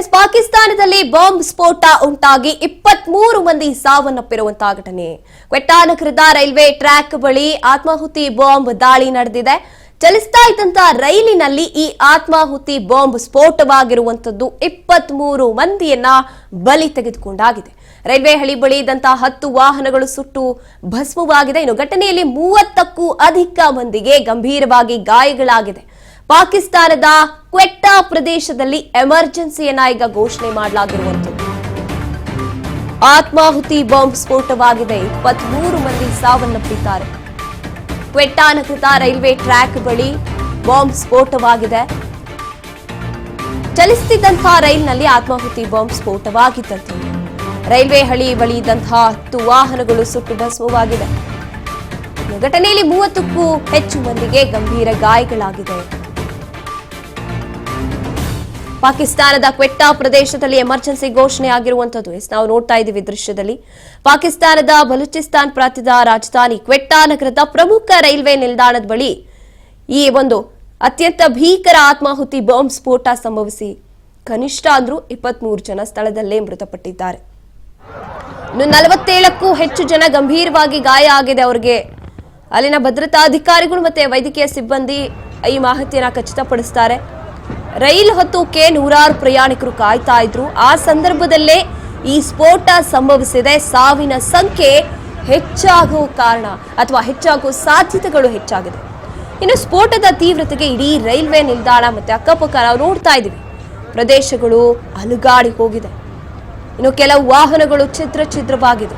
ಪಾಕಿಸ್ತಾನದಲ್ಲಿ ಬಾಂಬ್ ಸ್ಫೋಟ ಉಂಟಾಗಿ 23 ಮಂದಿ ಸಾವನ್ನಪ್ಪಿರುವಂತಹ ಘಟನೆ. ಕ್ವೆಟ್ಟಾ ನಗರದ ರೈಲ್ವೆ ಟ್ರ್ಯಾಕ್ ಬಳಿ ಆತ್ಮಾಹುತಿ ಬಾಂಬ್ ದಾಳಿ ನಡೆದಿದೆ. ಚಲಿಸ್ತಾ ಇದ್ದಂತಹ ರೈಲಿನಲ್ಲಿ ಈ ಆತ್ಮಾಹುತಿ ಬಾಂಬ್ ಸ್ಫೋಟವಾಗಿರುವಂತದ್ದು 23 ಮಂದಿಯನ್ನ ಬಲಿ ತೆಗೆದುಕೊಂಡಾಗಿದೆ. ರೈಲ್ವೆ ಹಳಿ ಬಳಿ ಇದ್ದಂತಹ 10 ವಾಹನಗಳು ಸುಟ್ಟು ಭಸ್ಮವಾಗಿದೆ. ಇನ್ನು ಘಟನೆಯಲ್ಲಿ 30ಕ್ಕೂ ಅಧಿಕ ಮಂದಿಗೆ ಗಂಭೀರವಾಗಿ ಗಾಯಗಳಾಗಿದೆ. ಪಾಕಿಸ್ತಾನದ ಕ್ವೆಟ್ಟಾ ಪ್ರದೇಶದಲ್ಲಿ ಎಮರ್ಜೆನ್ಸಿಯನ್ನ ಈಗ ಘೋಷಣೆ ಮಾಡಲಾಗಿರುವಂತದ್ದು. ಆತ್ಮಾಹುತಿ ಬಾಂಬ್ ಸ್ಫೋಟವಾಗಿದೆ. 23 ಮಂದಿ ಸಾವನ್ನಪ್ಪಿದ್ದಾರೆ. ಕ್ವೆಟ್ಟಾ ನಗರದ ರೈಲ್ವೆ ಟ್ರ್ಯಾಕ್ ಬಳಿ ಬಾಂಬ್ ಸ್ಫೋಟವಾಗಿದೆ. ಚಲಿಸುತ್ತಿದ್ದಂತಹ ರೈಲಿನಲ್ಲಿ ಆತ್ಮಾಹುತಿ ಬಾಂಬ್ ಸ್ಫೋಟವಾಗಿದ್ದಂತೆ ರೈಲ್ವೆ ಹಳಿ ಬಳಿ ಇದ್ದಂತಹ 10 ವಾಹನಗಳು ಸುಟ್ಟು ಭಸ್ಮವಾಗಿದೆ. ಘಟನೆಯಲ್ಲಿ 30ಕ್ಕೂ ಹೆಚ್ಚು ಮಂದಿಗೆ ಗಂಭೀರ ಗಾಯಗಳಾಗಿದೆ. ಪಾಕಿಸ್ತಾನದ ಕ್ವೆಟ್ಟಾ ಪ್ರದೇಶದಲ್ಲಿ ಎಮರ್ಜೆನ್ಸಿ ಘೋಷಣೆ ಆಗಿರುವಂತದ್ದು ನಾವು ನೋಡ್ತಾ ಇದ್ದೀವಿ ದೃಶ್ಯದಲ್ಲಿ. ಪಾಕಿಸ್ತಾನದ ಬಲೂಚಿಸ್ತಾನ್ ಪ್ರಾಂತ್ಯದ ರಾಜಧಾನಿ ಕ್ವೆಟ್ಟಾ ನಗರದ ಪ್ರಮುಖ ರೈಲ್ವೆ ನಿಲ್ದಾಣದ ಬಳಿ ಈ ಒಂದು ಅತ್ಯಂತ ಭೀಕರ ಆತ್ಮಾಹುತಿ ಬಾಂಬ್ ಸ್ಫೋಟ ಸಂಭವಿಸಿ ಕನಿಷ್ಠ ಅಂದ್ರೂ 23 ಜನ ಸ್ಥಳದಲ್ಲೇ ಮೃತಪಟ್ಟಿದ್ದಾರೆ. ಇನ್ನು 47ಕ್ಕೂ ಹೆಚ್ಚು ಜನ ಗಂಭೀರವಾಗಿ ಗಾಯ ಆಗಿದೆ. ಅವರಿಗೆ ಅಲ್ಲಿನ ಭದ್ರತಾ ಅಧಿಕಾರಿಗಳು ಮತ್ತೆ ವೈದ್ಯಕೀಯ ಸಿಬ್ಬಂದಿ ಈ ಮಾಹಿತಿಯನ್ನ ಖಚಿತಪಡಿಸುತ್ತಾರೆ. ರೈಲು ಹತ್ತೋಕೆ ನೂರಾರು ಪ್ರಯಾಣಿಕರು ಕಾಯ್ತಾ ಇದ್ರು. ಆ ಸಂದರ್ಭದಲ್ಲೇ ಈ ಸ್ಫೋಟ ಸಂಭವಿಸಿದೆ. ಸಾವಿನ ಸಂಖ್ಯೆ ಹೆಚ್ಚಾಗುವ ಕಾರಣ ಅಥವಾ ಹೆಚ್ಚಾಗುವ ಸಾಧ್ಯತೆಗಳು ಹೆಚ್ಚಾಗಿದೆ. ಇನ್ನು ಸ್ಫೋಟದ ತೀವ್ರತೆಗೆ ಇಡೀ ರೈಲ್ವೆ ನಿಲ್ದಾಣ ಮತ್ತೆ ಅಕ್ಕಪಕ್ಕ ನಾವು ನೋಡ್ತಾ ಇದ್ದೀವಿ ಪ್ರದೇಶಗಳು ಅಲುಗಾಡಿ ಹೋಗಿದೆ. ಇನ್ನು ಕೆಲವು ವಾಹನಗಳು ಛಿದ್ರವಾಗಿದೆ.